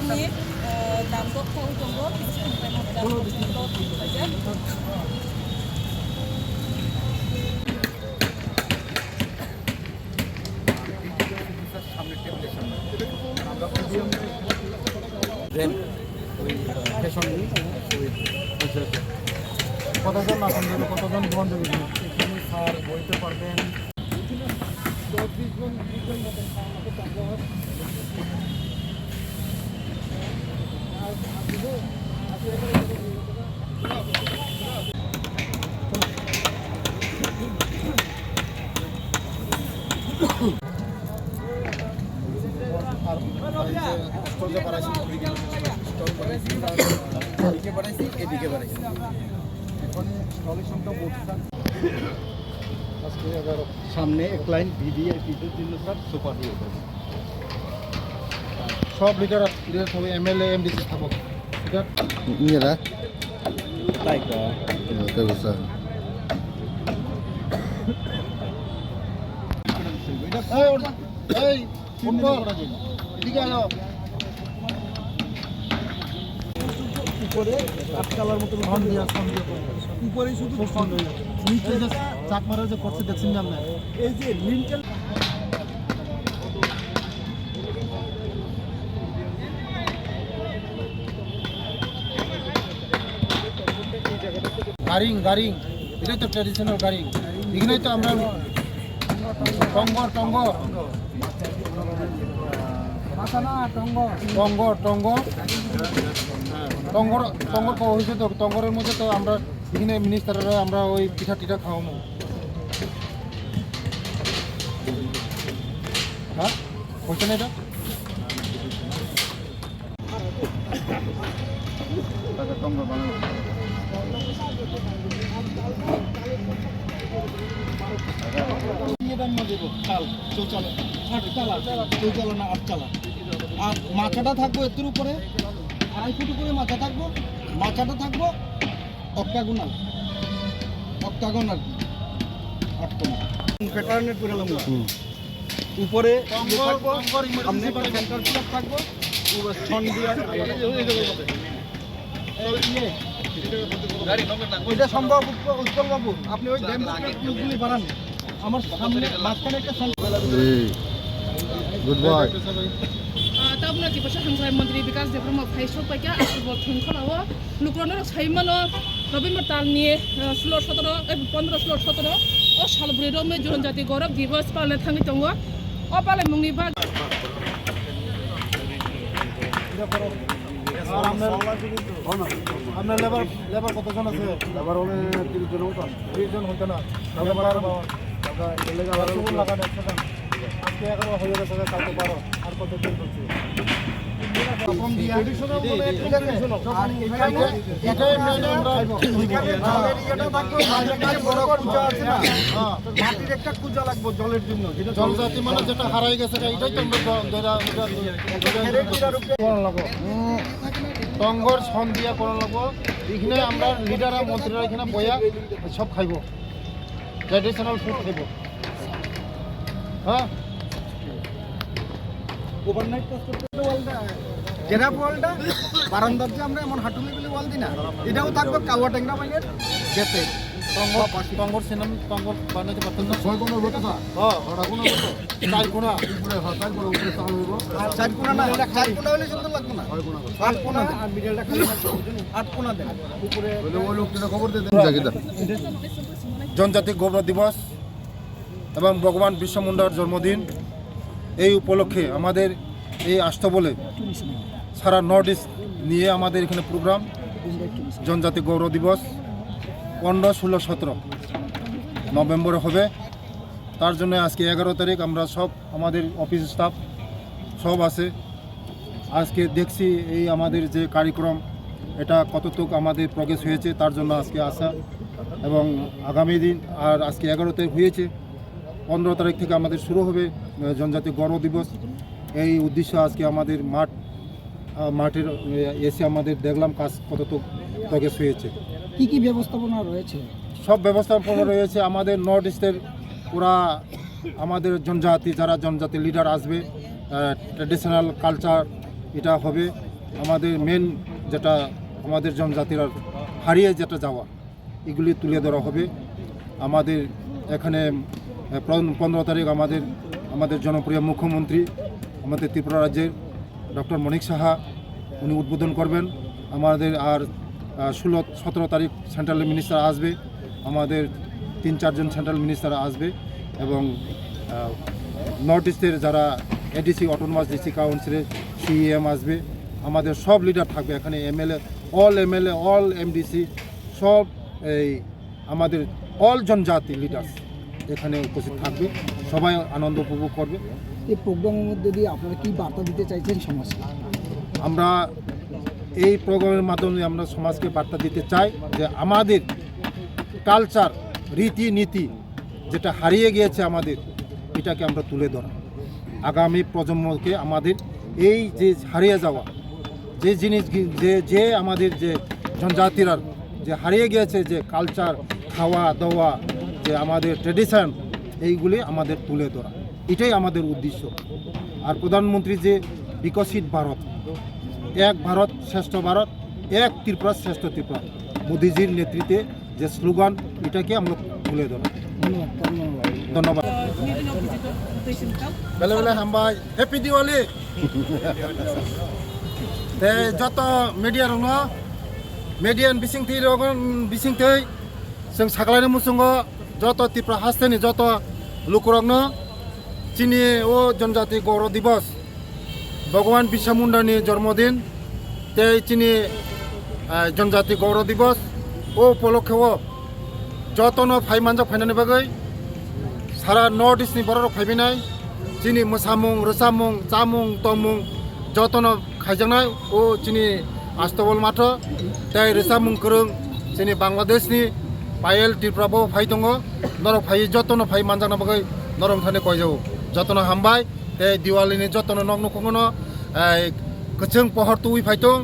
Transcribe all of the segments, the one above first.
नि दाम दखाव दङ बिसोरनिफ्राय কতজন আছেন কতজন বন্ধু এখানে স্যার বলতে পারবেন এদিকে বাড়াইছি এখন সলিউশনটা বলছিলাম আজকে আবার সামনে এক লাইন ভিভিআইপিদের জন্য স্যার সুপার দিয়ে দেবে সব লিডার হবে এমএলএ এমডিসি থাকো এটা নিয়ে রাখ তাই স্যার এই ফুটবল এদিকে আলো উপরে আটকালার মতো ফোন দিয়ে উপরেই শুধু ফোন হয়ে যাচ্ছে নিচে যে চাক মারা যে করছে দেখছেন না আপনার এই যে লিঙ্কেল গারিং এটাই তো ট্র্যাডিশনাল গারিং এখানেই তো আমরা টঙ্গর টঙ্গর পাওয়া হয়েছে তো টঙ্গরের মধ্যে তো আমরা এখানে মিনিস্টাররা আমরা ওই পিঠা টিঠা খাওয়াবো হ্যাঁ হচ্ছে না এটা টঙ্গর বানাবো আর মাথাটা থাকবো এর উপরে 2.5 ফুট উপরে মাথা থাকবো মাথাটা থাকবো অক্টাগোনাল প্যাটার্নের করে উপরে থাকবো ওইটা সম্ভব উৎপল বাবু আপনি ওই ড্যামগুলি বানান আমার সামনে মাঝখানে একটা গুড বয় ताबना कि पछा हामसाय मन्त्री विकास देब्रमा फाइसो पाइका आसुबल थुनखलाओ लुक्रोनो साइमानो नभेम्बर तालनि 15 16 ओ सालब्रेरो मे जनजाति गौरव दिवस पालने थांगि दङ ओ पाले मुंनि बा আমরা লেবার কতজন আছে লেবার হলে 30 জন মতো 30 জন হতো না লেবার আর লাগানো আজকে 11 হয়ে গেছে কালকে 12 আর কত দিন চলছে কম দিয়া মাটির একটা কুজা লাগবে জলের জন্য জলজাতি মানে যেটা হারাই গেছে এটাই তো টঙ্গর ছন দিয়া করা লাগবো এখানে আমরা লিডাররা মন্ত্রীরা এখানে বইয়া সব খাইব ট্র্যাডিশনাল ফুড খাইব হ্যাঁ ওভারনাইট কাজ করতে যেটা বলটা বারান্দার যে আমরা এমন হাঁটুলি বলে বল দিই না এটাও থাকবে কাওয়া ট্যাংরা বাইনের যেতে টঙ্গর সিনেম টঙ্গর বানাইতে পারতেন না 6 কোণের বলতে হ্যাঁ ওটা কোণ বলতো 4 কোণা উপরে হয় 4 কোণা উপরে চালু হইব 4 কোণা না 4 কোণা হলে সুন্দর লাগবে না 8 কোণা আর মিডলটা খালি 8 কোণা দেন উপরে ওই লোকটা খবর দিয়ে দেন জনজাতি গৌরব দিবস এবং ভগবান বিরসা মুন্ডার জন্মদিন এই উপলক্ষে আমাদের এই আস্তবলে সারা নর্থ ইস্ট নিয়ে আমাদের এখানে প্রোগ্রাম জনজাতি গৌরব দিবস 15, 16, 17 নভেম্বরে হবে তার জন্য আজকে 11 তারিখ আমরা সব আমাদের অফিস স্টাফ সব আছে আজকে দেখছি এই আমাদের যে কার্যক্রম এটা কতটুকু আমাদের প্রোগ্রেস হয়েছে তার জন্য আজকে আসা এবং আগামী দিন আর আজকে 11 তারিখ হয়েছে 15 তারিখ থেকে আমাদের শুরু হবে জনজাতি গৌরব দিবস এই উদ্দেশ্য আজকে আমাদের মাঠের এসে আমাদের দেখলাম কাজ কতটুকু প্রোগ্রেস হয়েছে কি ব্যবস্থাপনা রয়েছে সব ব্যবস্থাপনা রয়েছে আমাদের নর্থ ইস্টের পুরা আমাদের জনজাতি যারা জনজাতি লিডার আসবে ট্র্যাডিশনাল কালচার এটা হবে আমাদের মেন যেটা আমাদের জনজাতিরা হারিয়ে যেটা যাওয়া এগুলি তুলে ধরা হবে। আমাদের এখানে 15 তারিখ আমাদের জনপ্রিয় মুখ্যমন্ত্রী আমাদের ত্রিপুরা রাজ্যের ডক্টর মানিক সাহা উনি উদ্বোধন করবেন। আমাদের আর 16-17 তারিখ সেন্ট্রাল মিনিস্টার আসবে, আমাদের 3-4 জন সেন্ট্রাল মিনিস্টার আসবে এবং নর্থ ইস্টের যারা এডিসি অটোনমাস ডিসি কাউন্সিলের সিএম আসবে। আমাদের সব লিডার থাকবে এখানে, এমএলএ অল এমডিসি সব এই আমাদের অল জনজাতি লিডার্স এখানে উপস্থিত থাকবে, সবাই আনন্দ উপভোগ করবে। এই প্রোগ্রামের মধ্যে দিয়ে আপনারা কি বার্তা দিতে চাইছেন সমাজকে? আমরা এই প্রোগ্রামের মাধ্যমে আমরা সমাজকে বার্তা দিতে চাই যে আমাদের কালচার রীতিনীতি যেটা হারিয়ে গিয়েছে আমাদের, এটাকে আমরা তুলে ধরা, আগামী প্রজন্মকে আমাদের এই যে হারিয়ে যাওয়া যে জিনিস যে আমাদের যে জনজাতিরা যে হারিয়ে গিয়েছে যে কালচার, খাওয়া দাওয়া, যে আমাদের ট্রেডিশন, এইগুলি আমাদের তুলে ধরা, এটাই আমাদের উদ্দেশ্য। আর প্রধানমন্ত্রী যে বিকশিত ভারত, এক ভারত শ্রেষ্ঠ ভারত, এক ত্রিপুরা শ্রেষ্ঠ ত্রিপুরা, মোদিজির নেতৃত্বে যে স্লোগান, এটাকে আমরা তুলে ধরা। ধন্যবাদ। বেলে বেলে হামবাই হ্যাপি দিওয়ালি। যত মিডিয়া রङ মিডিয়াन बिसिंथि जों साग्लायनो मुसुंगो जत त्रिपुरा हास्टेनि जत लुकुरंनो चिनि ओ जनजाति गौरव दिवस भगवान बिरसा मुंडानि जन्मदिन ते चिनि जनजाति गौरव दिवस ओ उपलक्षे जतनो फाइमानजा फाइनानि बागै सारा नर्थ इस्टनि बर'राव फाइबिनाय चिनि मोसामुं रोसामुं जामुं तमुं जतनो खायजांनाय ओ चिनि आस्तबल माथ तै रोसामुं गोरों जोंनि बांलादेशनि पायेल त्रिपुराबो फाइ दङ नरक फाइ जतनो फाइ मानजांना बागै नरम थाने कयजौ जतनो हामबाय तै दिवालिनि जतनो नग नखंगनो गोचों पहर तुइ फाइदों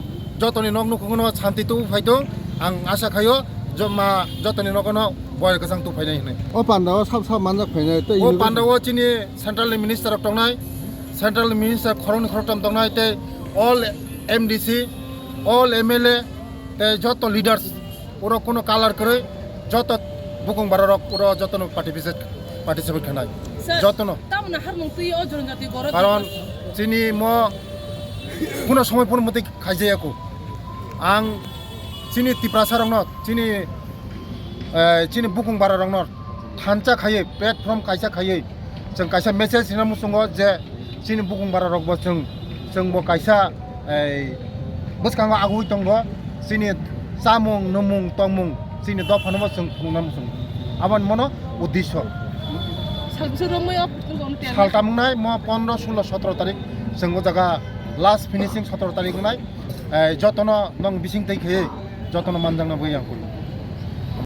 जतनि नग नखंगनो शान्ति तु फाइदों आं आसा खायो जमा जतनि नगनो बय गोसां तु फाइनाय होननाय 어 반다와 삽삽 만작 फेने 또 ओ पान्डावो चिनि सेन्ट्रल मिनिस्टार दंनाय सेन्ट्रल मिनिस्टार खरन खरथाम दंनाय तै ऑल एमडीसी ऑल एमएलए तै जत लिडार्स ओरो कोनो कालार करे जत बुकुं बाररक ओरो जतनो पार्टिसिपेट खानाय जतनो तामना हारमं तुइ ओ जनजाति गौरव कारण चिनि म पुनः समय पुनः मते खाइजायाको आं चिनि तिप्रासा रंग चिनि बुकुं बारा रंग थानचा खायै प्लेटफर्म कायसा खायै जों कायसा मेसेज हिना मुसुंगो जे चिनि बुकुं बारा रग जों बो कायसा बसकांगो आगुइ दंगो चिनि सामुं नमुं तमुं चिनि दफानमो जों खुंना मुसुं आबान मनो उद्देश्य सालसुरमयो सालतामनाय म 15 16 17 तारिख जोंबो जागा लास्ट फिनिशिं 17 तारिख नाय जतनो नं बिसिं तै खायै जतनो मानजांना बै आं